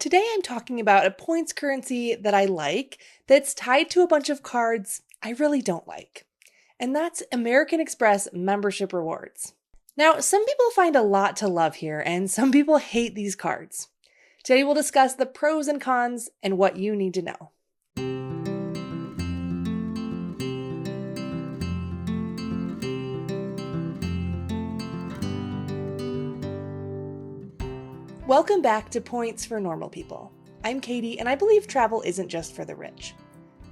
Today I'm talking about a points currency that I like that's tied to a bunch of cards I really don't like. And that's American Express membership rewards. Now, some people find a lot to love here, and some people hate these cards. Today we'll discuss the pros and cons and what you need to know. Welcome back to Points for Normal People. I'm Katie, and I believe travel isn't just for the rich.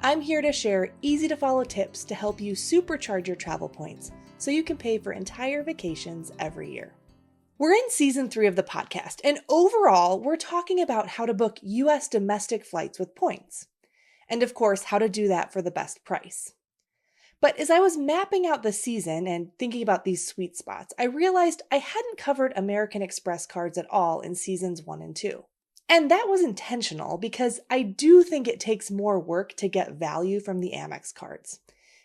I'm here to share easy-to-follow tips to help you supercharge your travel points so you can pay for entire vacations every year. We're in season 3 of the podcast, and overall, we're talking about how to book U.S. domestic flights with points. And of course, how to do that for the best price. But as I was mapping out the season and thinking about these sweet spots, I realized I hadn't covered American Express cards at all in seasons 1 and 2. And that was intentional because I do think it takes more work to get value from the Amex cards.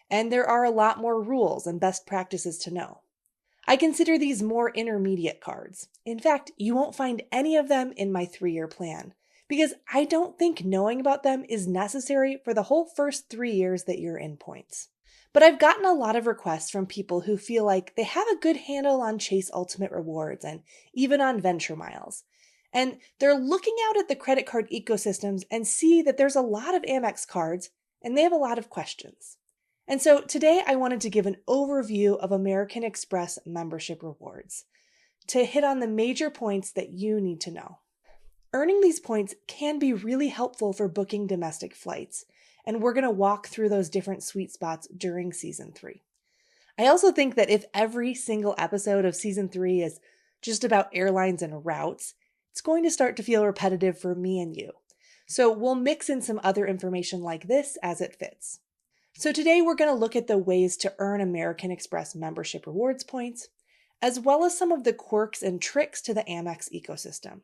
And there are a lot more rules and best practices to know. I consider these more intermediate cards. In fact, you won't find any of them in my 3-year plan because I don't think knowing about them is necessary for the whole first 3 years that you're in points. But I've gotten a lot of requests from people who feel like they have a good handle on Chase Ultimate Rewards and even on Venture Miles. And they're looking out at the credit card ecosystems and see that there's a lot of Amex cards and they have a lot of questions. And so today I wanted to give an overview of American Express membership rewards to hit on the major points that you need to know. Earning these points can be really helpful for booking domestic flights, and we're going to walk through those different sweet spots during season 3. I also think that if every single episode of season 3 is just about airlines and routes, it's going to start to feel repetitive for me and you. So we'll mix in some other information like this as it fits. So today we're going to look at the ways to earn American Express membership rewards points, as well as some of the quirks and tricks to the Amex ecosystem.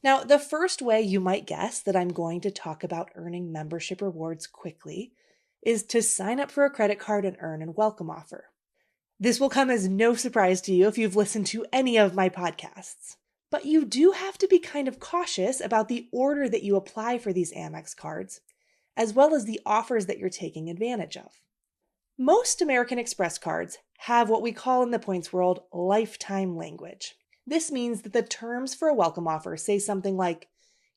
Now, the first way you might guess that I'm going to talk about earning membership rewards quickly is to sign up for a credit card and earn a welcome offer. This will come as no surprise to you if you've listened to any of my podcasts. But you do have to be kind of cautious about the order that you apply for these Amex cards, as well as the offers that you're taking advantage of. Most American Express cards have what we call in the points world lifetime language. This means that the terms for a welcome offer say something like,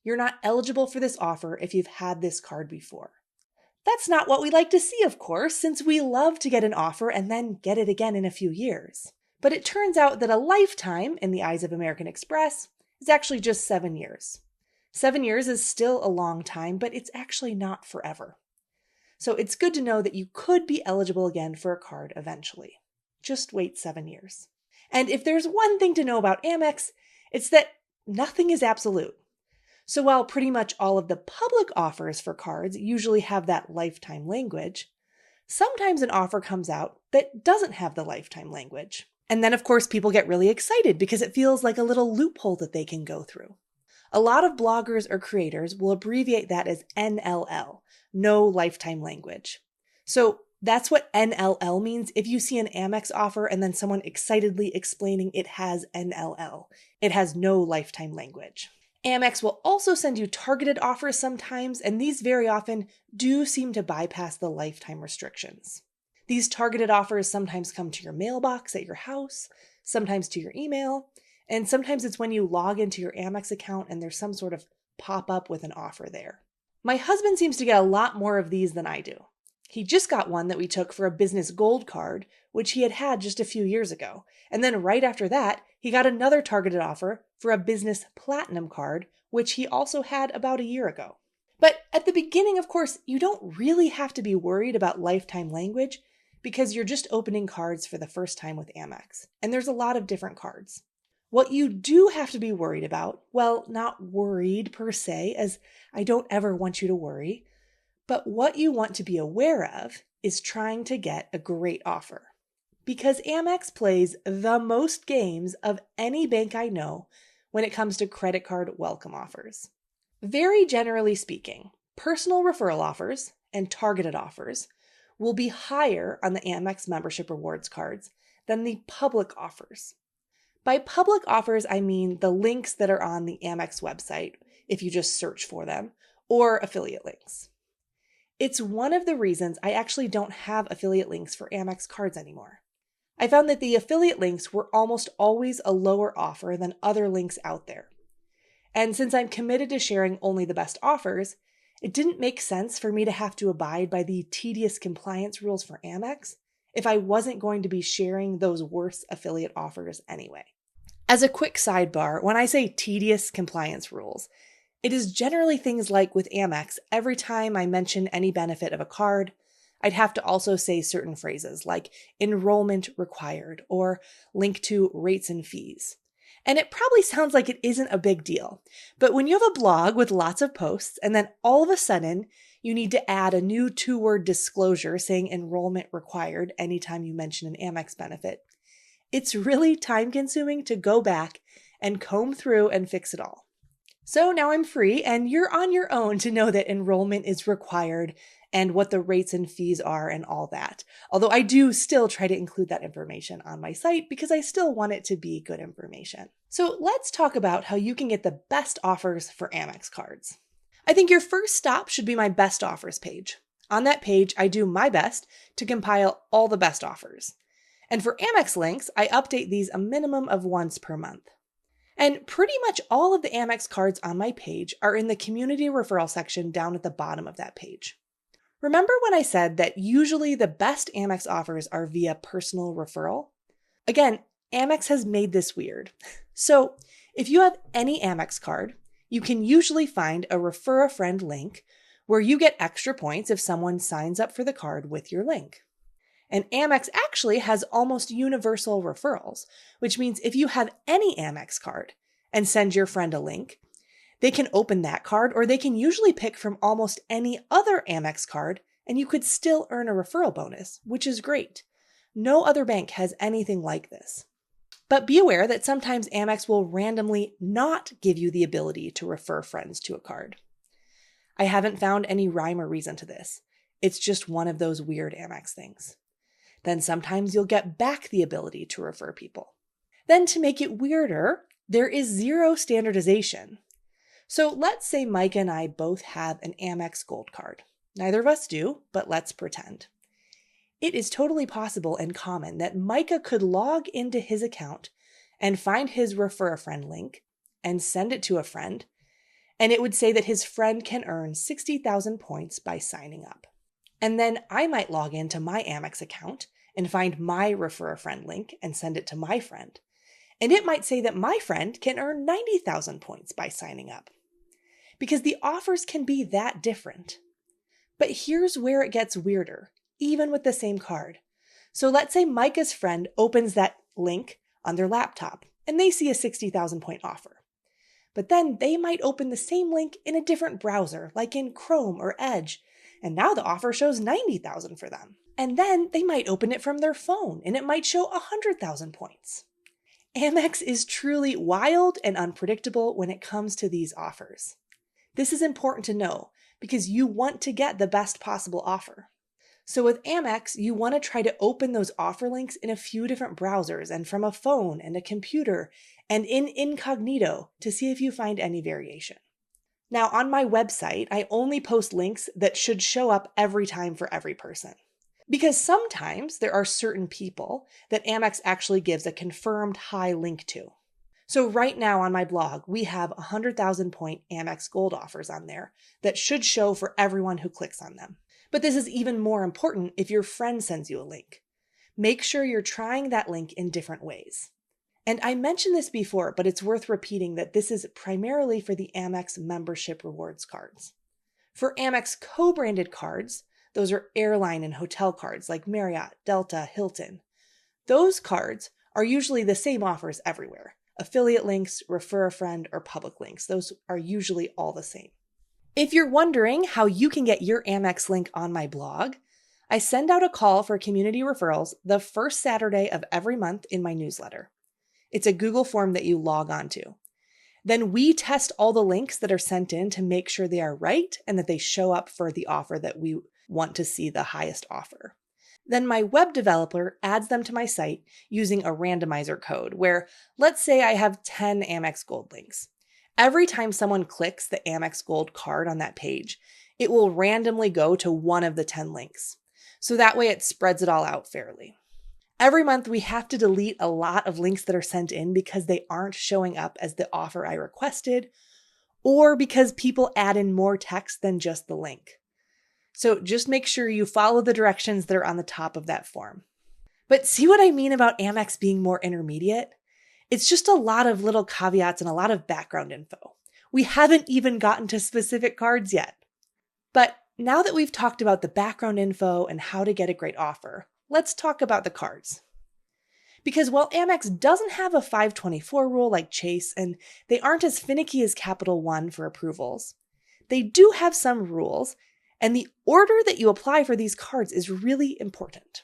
you're not eligible for this offer if you've had this card before. That's not what we like to see, of course, since we love to get an offer and then get it again in a few years. But it turns out that a lifetime, in the eyes of American Express, is actually just 7 years. 7 years is still a long time, but it's actually not forever. So it's good to know that you could be eligible again for a card eventually. Just wait 7 years. And if there's one thing to know about Amex, it's that nothing is absolute. So while pretty much all of the public offers for cards usually have that lifetime language, sometimes an offer comes out that doesn't have the lifetime language. And then, of course, people get really excited because it feels like a little loophole that they can go through. A lot of bloggers or creators will abbreviate that as NLL, no lifetime language. So that's what NLL means if you see an Amex offer and then someone excitedly explaining it has NLL. It has no lifetime language. Amex will also send you targeted offers sometimes, and these very often do seem to bypass the lifetime restrictions. These targeted offers sometimes come to your mailbox at your house, sometimes to your email, and sometimes it's when you log into your Amex account and there's some sort of pop-up with an offer there. My husband seems to get a lot more of these than I do. He just got one that we took for a business gold card, which he had had just a few years ago. And then right after that, he got another targeted offer for a business platinum card, which he also had about a year ago. But at the beginning, of course, you don't really have to be worried about lifetime language because you're just opening cards for the first time with Amex. And there's a lot of different cards. What you do have to be worried about, well, not worried per se, as I don't ever want you to worry, but what you want to be aware of is trying to get a great offer. Because Amex plays the most games of any bank I know when it comes to credit card welcome offers. Very generally speaking, personal referral offers and targeted offers will be higher on the Amex membership rewards cards than the public offers. By public offers, I mean the links that are on the Amex website if you just search for them, or affiliate links. It's one of the reasons I actually don't have affiliate links for Amex cards anymore. I found that the affiliate links were almost always a lower offer than other links out there. And since I'm committed to sharing only the best offers, it didn't make sense for me to have to abide by the tedious compliance rules for Amex if I wasn't going to be sharing those worse affiliate offers anyway. As a quick sidebar, when I say tedious compliance rules, it is generally things like with Amex, every time I mention any benefit of a card, I'd have to also say certain phrases like enrollment required or link to rates and fees. And it probably sounds like it isn't a big deal, but when you have a blog with lots of posts and then all of a sudden you need to add a new 2-word disclosure saying enrollment required anytime you mention an Amex benefit, it's really time-consuming to go back and comb through and fix it all. So now I'm free and you're on your own to know that enrollment is required and what the rates and fees are and all that. Although I do still try to include that information on my site because I still want it to be good information. So let's talk about how you can get the best offers for Amex cards. I think your first stop should be my best offers page. On that page, I do my best to compile all the best offers. And for Amex links, I update these a minimum of once per month. And pretty much all of the Amex cards on my page are in the community referral section down at the bottom of that page. Remember when I said that usually the best Amex offers are via personal referral? Again, Amex has made this weird. So if you have any Amex card, you can usually find a refer a friend link where you get extra points if someone signs up for the card with your link. And Amex actually has almost universal referrals, which means if you have any Amex card and send your friend a link, they can open that card or they can usually pick from almost any other Amex card and you could still earn a referral bonus, which is great. No other bank has anything like this. But be aware that sometimes Amex will randomly not give you the ability to refer friends to a card. I haven't found any rhyme or reason to this. It's just one of those weird Amex things. Then sometimes you'll get back the ability to refer people. Then to make it weirder, there is zero standardization. So let's say Micah and I both have an Amex Gold card. Neither of us do, but let's pretend. It is totally possible and common that Micah could log into his account and find his refer a friend link and send it to a friend, and it would say that his friend can earn 60,000 points by signing up. And then I might log into my Amex account and find my refer a friend link and send it to my friend. And it might say that my friend can earn 90,000 points by signing up. Because the offers can be that different. But here's where it gets weirder, even with the same card. So let's say Micah's friend opens that link on their laptop and they see a 60,000 point offer. But then they might open the same link in a different browser, like in Chrome or Edge, and now the offer shows 90,000 for them. And then they might open it from their phone and it might show 100,000 points. Amex is truly wild and unpredictable when it comes to these offers. This is important to know because you want to get the best possible offer. So with Amex, you want to try to open those offer links in a few different browsers and from a phone and a computer and in incognito to see if you find any variation. Now, on my website, I only post links that should show up every time for every person. Because sometimes there are certain people that Amex actually gives a confirmed high link to. So right now on my blog, we have 100,000 point Amex Gold offers on there that should show for everyone who clicks on them. But this is even more important if your friend sends you a link. Make sure you're trying that link in different ways. And I mentioned this before, but it's worth repeating that this is primarily for the Amex membership rewards cards. For Amex co-branded cards, those are airline and hotel cards like Marriott, Delta, Hilton. Those cards are usually the same offers everywhere. Affiliate links, refer a friend, or public links. Those are usually all the same. If you're wondering how you can get your Amex link on my blog, I send out a call for community referrals the first Saturday of every month in my newsletter. It's a Google form that you log on to. Then we test all the links that are sent in to make sure they are right and that they show up for the offer that we want to see the highest offer. Then my web developer adds them to my site using a randomizer code where, let's say I have 10 Amex Gold links. Every time someone clicks the Amex Gold card on that page, it will randomly go to one of the 10 links. So that way it spreads it all out fairly. Every month we have to delete a lot of links that are sent in because they aren't showing up as the offer I requested, or because people add in more text than just the link. So just make sure you follow the directions that are on the top of that form. But see what I mean about Amex being more intermediate? It's just a lot of little caveats and a lot of background info. We haven't even gotten to specific cards yet. But now that we've talked about the background info and how to get a great offer, let's talk about the cards. Because while Amex doesn't have a 524 rule like Chase, and they aren't as finicky as Capital One for approvals, they do have some rules, and the order that you apply for these cards is really important.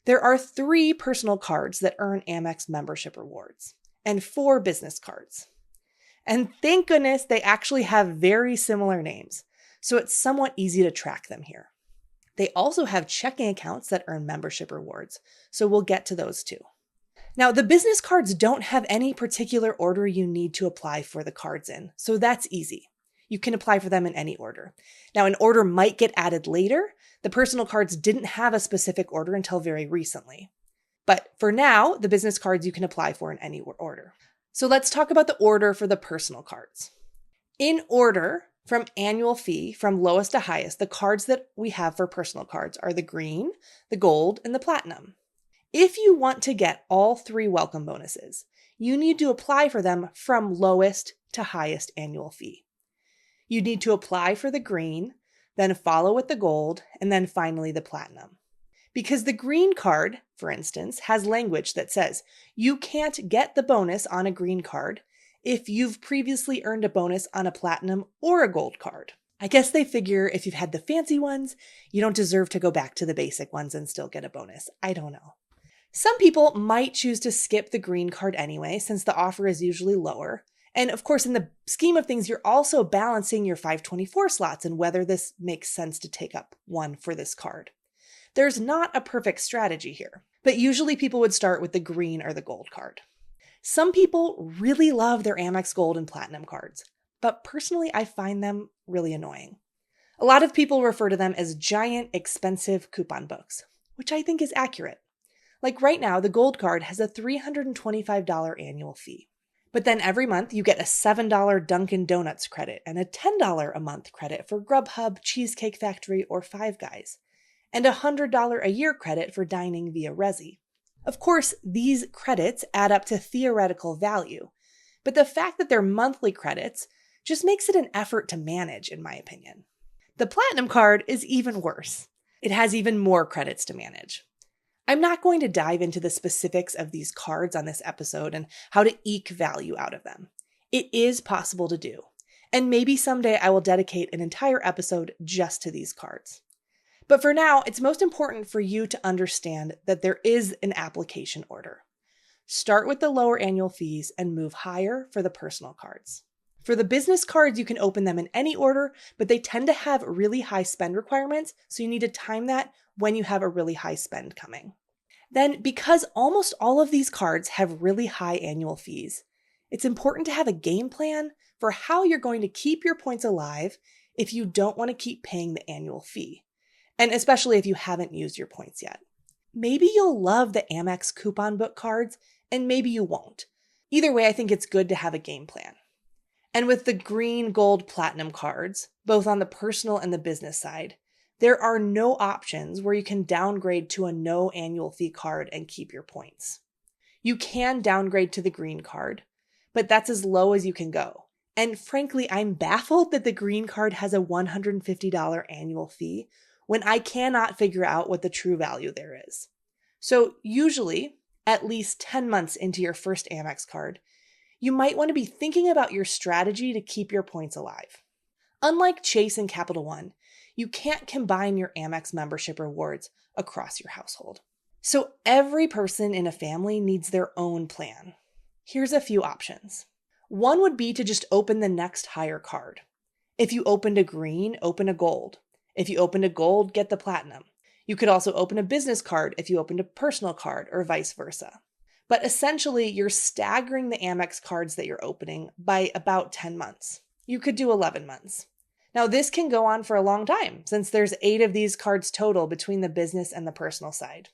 There are 3 personal cards that earn Amex membership rewards, and 4 business cards. And thank goodness they actually have very similar names, so it's somewhat easy to track them here. They also have checking accounts that earn membership rewards, so we'll get to those too. Now, the business cards don't have any particular order you need to apply for the cards in, so that's easy. You can apply for them in any order. Now, an order might get added later. The personal cards didn't have a specific order until very recently. But for now, the business cards you can apply for in any order. So let's talk about the order for the personal cards. In order from annual fee, from lowest to highest, the cards that we have for personal cards are the green, the gold, and the platinum. If you want to get all 3 welcome bonuses, you need to apply for them from lowest to highest annual fee. You need to apply for the green, then follow with the gold, and then finally the platinum. Because the green card, for instance, has language that says you can't get the bonus on a green card if you've previously earned a bonus on a platinum or a gold card. I guess they figure if you've had the fancy ones, you don't deserve to go back to the basic ones and still get a bonus. I don't know. Some people might choose to skip the green card anyway, since the offer is usually lower. And of course, in the scheme of things, you're also balancing your 524 slots and whether this makes sense to take up one for this card. There's not a perfect strategy here, but usually people would start with the green or the gold card. Some people really love their Amex Gold and Platinum cards, but personally, I find them really annoying. A lot of people refer to them as giant, expensive coupon books, which I think is accurate. Like right now, the gold card has a $325 annual fee. But then every month you get a $7 Dunkin' Donuts credit and a $10 a month credit for Grubhub, Cheesecake Factory, or Five Guys, and a $100 a year credit for dining via Resy. Of course, these credits add up to theoretical value, but the fact that they're monthly credits just makes it an effort to manage, in my opinion. The Platinum card is even worse. It has even more credits to manage. I'm not going to dive into the specifics of these cards on this episode and how to eke value out of them. It is possible to do, and maybe someday I will dedicate an entire episode just to these cards. But for now, it's most important for you to understand that there is an application order. Start with the lower annual fees and move higher for the personal cards. For the business cards, you can open them in any order, but they tend to have really high spend requirements, so you need to time that when you have a really high spend coming. Then, because almost all of these cards have really high annual fees, it's important to have a game plan for how you're going to keep your points alive if you don't want to keep paying the annual fee, and especially if you haven't used your points yet. Maybe you'll love the Amex coupon book cards, and maybe you won't. Either way, I think it's good to have a game plan. And with the green, gold, platinum cards, both on the personal and the business side, there are no options where you can downgrade to a no annual fee card and keep your points. You can downgrade to the green card, but that's as low as you can go. And frankly, I'm baffled that the green card has a $150 annual fee when I cannot figure out what the true value there is. So usually, at least 10 months into your first Amex card, you might want to be thinking about your strategy to keep your points alive. Unlike Chase and Capital One, you can't combine your Amex membership rewards across your household. So every person in a family needs their own plan. Here's a few options. One would be to just open the next higher card. If you opened a green, open a gold. If you opened a gold, get the platinum. You could also open a business card if you opened a personal card, or vice versa. But essentially, you're staggering the Amex cards that you're opening by about 10 months. You could do 11 months. Now, this can go on for a long time since there's 8 of these cards total between the business and the personal side.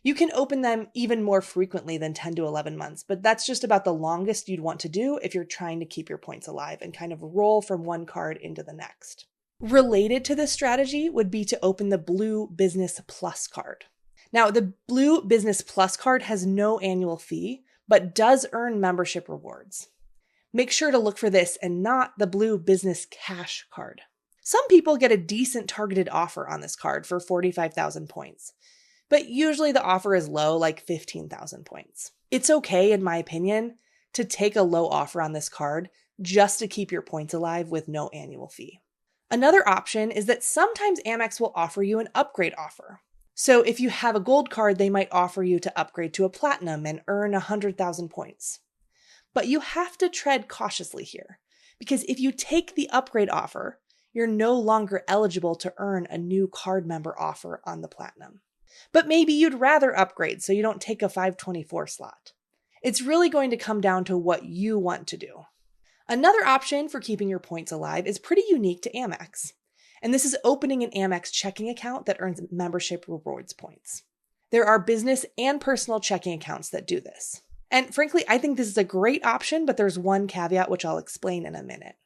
You can open them even more frequently than 10 to 11 months, but that's just about the longest you'd want to do if you're trying to keep your points alive and kind of roll from one card into the next. Related to this strategy would be to open the Blue Business Plus card. Now, the Blue Business Plus card has no annual fee, but does earn membership rewards. Make sure to look for this and not the Blue Business Cash card. Some people get a decent targeted offer on this card for 45,000 points, but usually the offer is low, like 15,000 points. It's okay, in my opinion, to take a low offer on this card just to keep your points alive with no annual fee. Another option is that sometimes Amex will offer you an upgrade offer. So if you have a gold card, they might offer you to upgrade to a platinum and earn 100,000 points. But you have to tread cautiously here, because if you take the upgrade offer, you're no longer eligible to earn a new card member offer on the platinum. But maybe you'd rather upgrade so you don't take a 524 slot. It's really going to come down to what you want to do. Another option for keeping your points alive is pretty unique to Amex. And this is opening an Amex checking account that earns membership rewards points. There are business and personal checking accounts that do this. And frankly, I think this is a great option, but there's one caveat which I'll explain in a minute.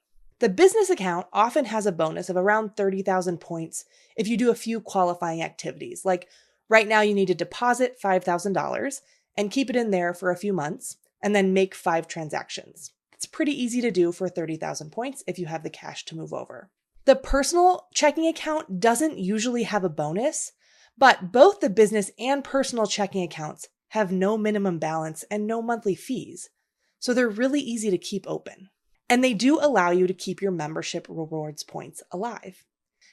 The business account often has a bonus of around 30,000 points if you do a few qualifying activities. Like right now you need to deposit $5,000 and keep it in there for a few months and then make 5 transactions. It's pretty easy to do for 30,000 points if you have the cash to move over. The personal checking account doesn't usually have a bonus, but both the business and personal checking accounts have no minimum balance and no monthly fees, so they're really easy to keep open. And they do allow you to keep your membership rewards points alive.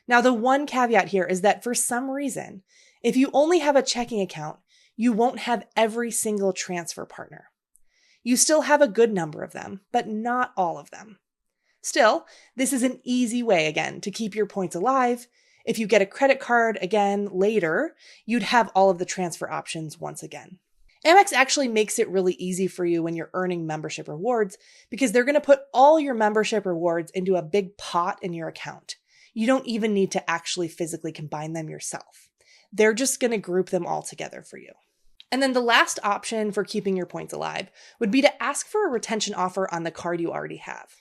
Now, the one caveat here is that for some reason, if you only have a checking account, you won't have every single transfer partner. You still have a good number of them, but not all of them. Still, this is an easy way, again, to keep your points alive. If you get a credit card again later, you'd have all of the transfer options once again. Amex actually makes it really easy for you when you're earning membership rewards because they're going to put all your membership rewards into a big pot in your account. You don't even need to actually physically combine them yourself. They're just going to group them all together for you. And then the last option for keeping your points alive would be to ask for a retention offer on the card you already have.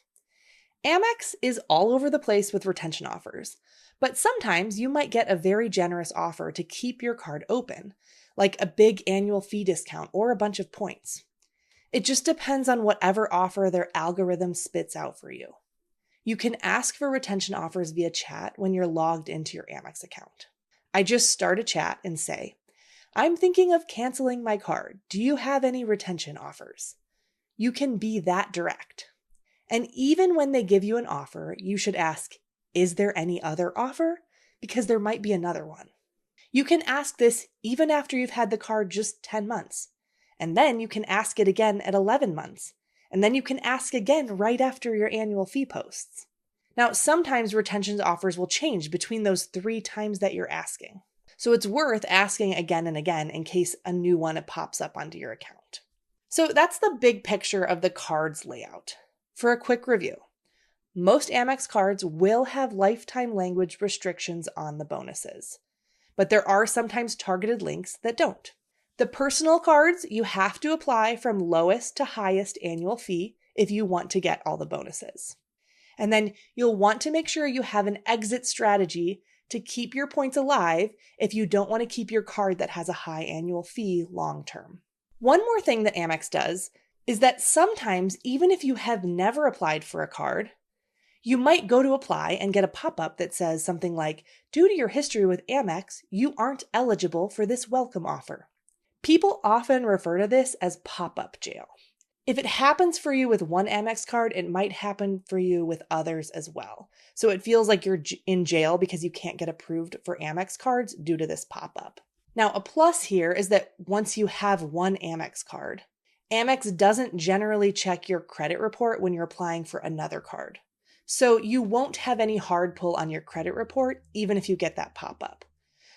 Amex is all over the place with retention offers, but sometimes you might get a very generous offer to keep your card open, like a big annual fee discount or a bunch of points. It just depends on whatever offer their algorithm spits out for you. You can ask for retention offers via chat when you're logged into your Amex account. I just start a chat and say, "I'm thinking of canceling my card. Do you have any retention offers?" You can be that direct. And even when they give you an offer, you should ask, "Is there any other offer?" Because there might be another one. You can ask this even after you've had the card just 10 months. And then you can ask it again at 11 months. And then you can ask again right after your annual fee posts. Now, sometimes retention offers will change between those 3 times that you're asking. So it's worth asking again and again in case a new one pops up onto your account. So that's the big picture of the card's layout. For a quick review, most Amex cards will have lifetime language restrictions on the bonuses, but there are sometimes targeted links that don't. The personal cards, you have to apply from lowest to highest annual fee if you want to get all the bonuses. And then you'll want to make sure you have an exit strategy to keep your points alive if you don't want to keep your card that has a high annual fee long term. One more thing that Amex does is that sometimes, even if you have never applied for a card, you might go to apply and get a pop-up that says something like, "Due to your history with Amex, you aren't eligible for this welcome offer." People often refer to this as pop-up jail. If it happens for you with one Amex card, it might happen for you with others as well. So it feels like you're in jail because you can't get approved for Amex cards due to this pop-up. Now, a plus here is that once you have one Amex card, Amex doesn't generally check your credit report when you're applying for another card. So you won't have any hard pull on your credit report, even if you get that pop-up.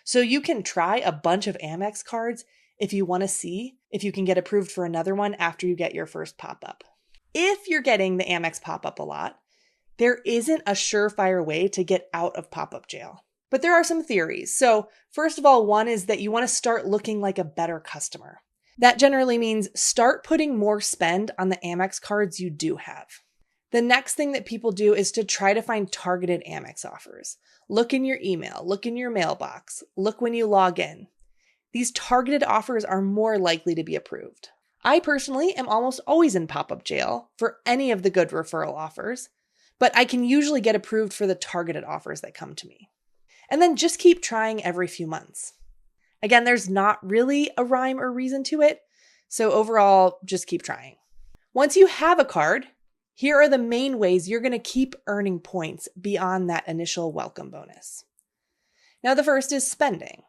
So you can try a bunch of Amex cards. if you want to see if you can get approved for another one after you get your first pop-up. If you're getting the Amex pop-up a lot, there isn't a surefire way to get out of pop-up jail. But there are some theories. So first of all, one is that you want to start looking like a better customer. That generally means start putting more spend on the Amex cards you do have. The next thing that people do is to try to find targeted Amex offers. Look in your email, look in your mailbox, look when you log in. These targeted offers are more likely to be approved. I personally am almost always in pop-up jail for any of the good referral offers, but I can usually get approved for the targeted offers that come to me. And then just keep trying every few months. Again, there's not really a rhyme or reason to it, so overall, just keep trying. Once you have a card, here are the main ways you're going to keep earning points beyond that initial welcome bonus. Now, the first is spending.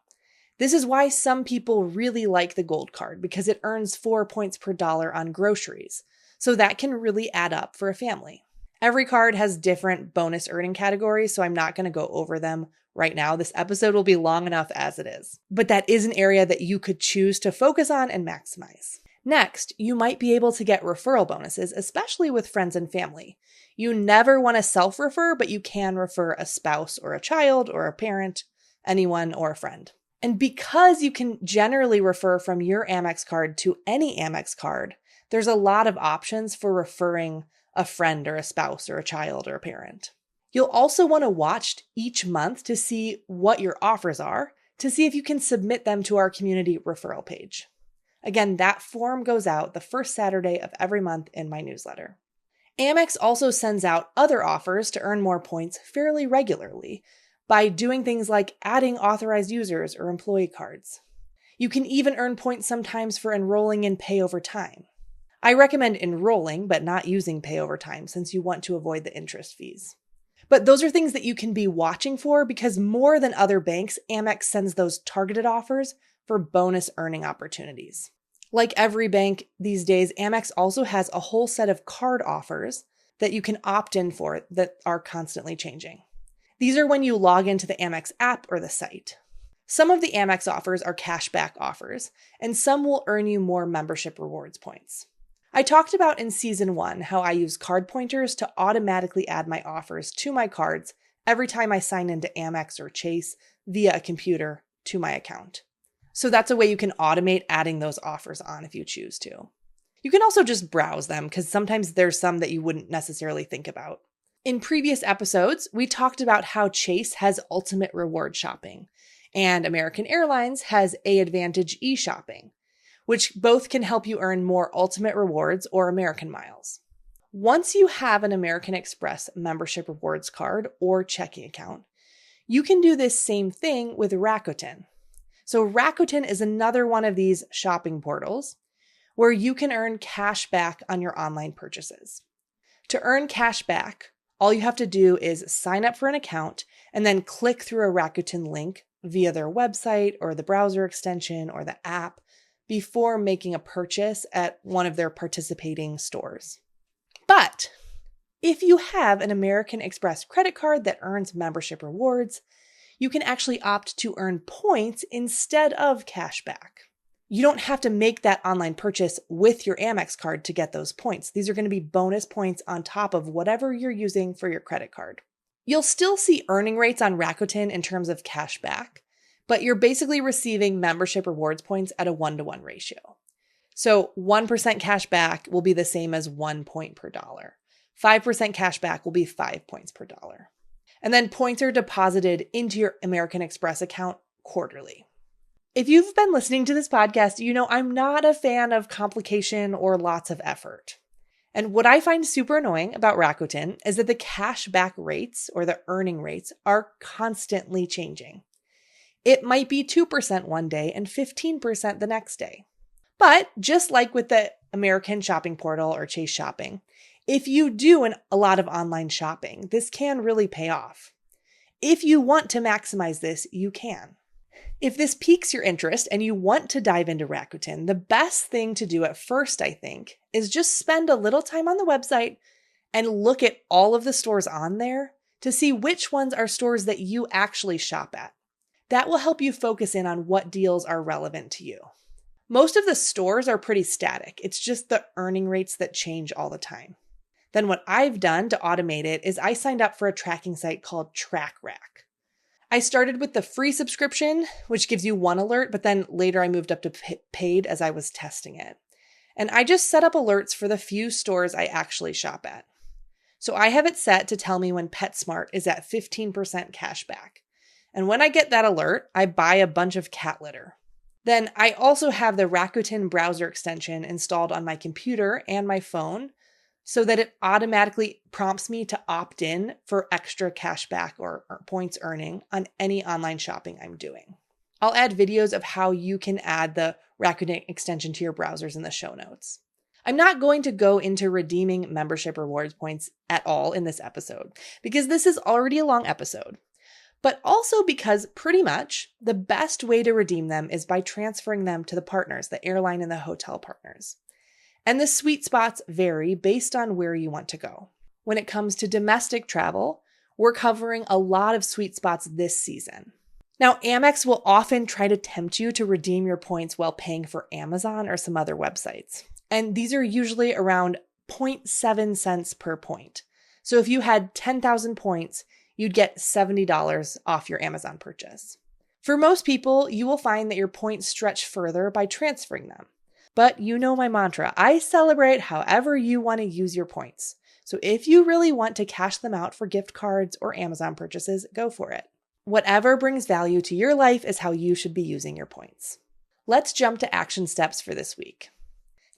This is why some people really like the gold card because it earns 4 points per dollar on groceries. So that can really add up for a family. Every card has different bonus earning categories, so I'm not going to go over them right now. This episode will be long enough as it is. But that is an area that you could choose to focus on and maximize. Next, you might be able to get referral bonuses, especially with friends and family. You never want to self-refer, but you can refer a spouse or a child or a parent, anyone or a friend. And because you can generally refer from your Amex card to any Amex card, there's a lot of options for referring a friend or a spouse or a child or a parent. You'll also want to watch each month to see what your offers are, to see if you can submit them to our community referral page. Again, that form goes out the first Saturday of every month in my newsletter. Amex also sends out other offers to earn more points fairly regularly by doing things like adding authorized users or employee cards. You can even earn points sometimes for enrolling in pay over time. I recommend enrolling, but not using pay over time since you want to avoid the interest fees. But those are things that you can be watching for because more than other banks, Amex sends those targeted offers for bonus earning opportunities. Like every bank these days, Amex also has a whole set of card offers that you can opt in for that are constantly changing. These are when you log into the Amex app or the site. Some of the Amex offers are cashback offers, and some will earn you more membership rewards points. I talked about in season 1 how I use card pointers to automatically add my offers to my cards every time I sign into Amex or Chase via a computer to my account. So that's a way you can automate adding those offers on if you choose to. You can also just browse them because sometimes there's some that you wouldn't necessarily think about. In previous episodes, we talked about how Chase has Ultimate Reward Shopping and American Airlines has A-Advantage e-shopping, which both can help you earn more Ultimate Rewards or American Miles. Once you have an American Express membership rewards card or checking account, you can do this same thing with Rakuten. So Rakuten is another one of these shopping portals where you can earn cash back on your online purchases. To earn cash back, all you have to do is sign up for an account and then click through a Rakuten link via their website or the browser extension or the app before making a purchase at one of their participating stores. But if you have an American Express credit card that earns membership rewards, you can actually opt to earn points instead of cash back. You don't have to make that online purchase with your Amex card to get those points. These are going to be bonus points on top of whatever you're using for your credit card. You'll still see earning rates on Rakuten in terms of cash back, but you're basically receiving membership rewards points at a 1-to-1 ratio. So 1% cash back will be the same as 1 point per dollar. 5% cash back will be 5 points per dollar. And then points are deposited into your American Express account quarterly. If you've been listening to this podcast, you know I'm not a fan of complication or lots of effort. And what I find super annoying about Rakuten is that the cash back rates or the earning rates are constantly changing. It might be 2% one day and 15% the next day. But just like with the American shopping portal or Chase Shopping, if you do a lot of online shopping, this can really pay off. If you want to maximize this, you can. If this piques your interest and you want to dive into Rakuten, the best thing to do at first, I think, is just spend a little time on the website and look at all of the stores on there to see which ones are stores that you actually shop at. That will help you focus in on what deals are relevant to you. Most of the stores are pretty static. It's just the earning rates that change all the time. Then what I've done to automate it is I signed up for a tracking site called TrackRack. I started with the free subscription, which gives you one alert, but then later I moved up to paid as I was testing it. And I just set up alerts for the few stores I actually shop at. So I have it set to tell me when PetSmart is at 15% cashback. And when I get that alert, I buy a bunch of cat litter. Then I also have the Rakuten browser extension installed on my computer and my phone so that it automatically prompts me to opt in for extra cashback or points earning on any online shopping I'm doing. I'll add videos of how you can add the Rakuten extension to your browsers in the show notes. I'm not going to go into redeeming membership rewards points at all in this episode because this is already a long episode, but also because pretty much the best way to redeem them is by transferring them to the partners, the airline and the hotel partners. And the sweet spots vary based on where you want to go. When it comes to domestic travel, we're covering a lot of sweet spots this season. Now, Amex will often try to tempt you to redeem your points while paying for Amazon or some other websites. And these are usually around 0.7 cents per point. So if you had 10,000 points, you'd get $70 off your Amazon purchase. For most people, you will find that your points stretch further by transferring them. But you know my mantra, I celebrate however you want to use your points. So if you really want to cash them out for gift cards or Amazon purchases, go for it. Whatever brings value to your life is how you should be using your points. Let's jump to action steps for this week.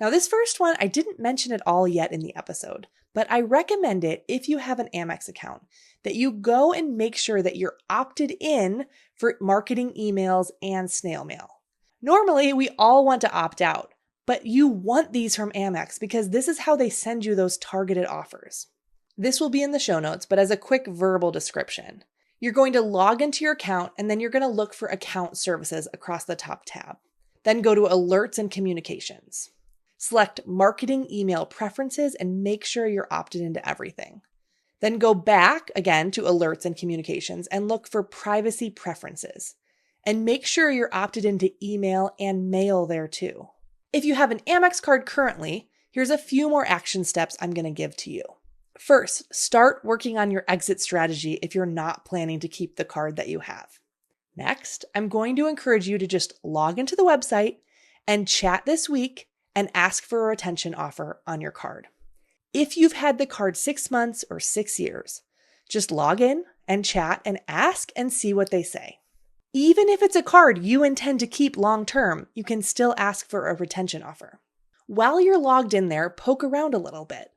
Now, this first one, I didn't mention at all yet in the episode, but I recommend it if you have an Amex account, that you go and make sure that you're opted in for marketing emails and snail mail. Normally, we all want to opt out, but you want these from Amex because this is how they send you those targeted offers. This will be in the show notes, but as a quick verbal description, you're going to log into your account and then you're going to look for account services across the top tab. Then go to alerts and communications. Select marketing email preferences and make sure you're opted into everything. Then go back again to alerts and communications and look for privacy preferences. And make sure you're opted into email and mail there too. If you have an Amex card currently, here's a few more action steps I'm going to give to you. First, start working on your exit strategy if you're not planning to keep the card that you have. Next, I'm going to encourage you to just log into the website and chat this week and ask for a retention offer on your card. If you've had the card 6 months or 6 years, just log in and chat and ask and see what they say. Even if it's a card you intend to keep long term, you can still ask for a retention offer. While you're logged in there, poke around a little bit.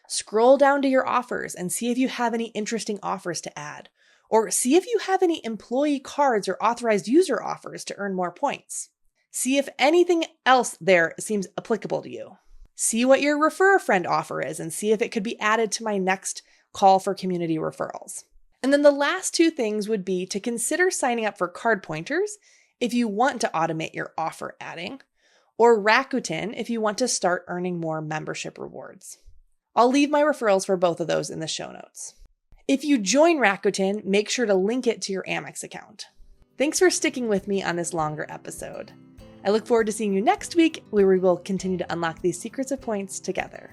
Scroll down to your offers and see if you have any interesting offers to add, or see if you have any employee cards or authorized user offers to earn more points. See if anything else there seems applicable to you. See what your refer a friend offer is and see if it could be added to my next call for community referrals. And then the last two things would be to consider signing up for card pointers if you want to automate your offer adding, or Rakuten if you want to start earning more membership rewards. I'll leave my referrals for both of those in the show notes. If you join Rakuten, make sure to link it to your Amex account. Thanks for sticking with me on this longer episode. I look forward to seeing you next week where we will continue to unlock these secrets of points together.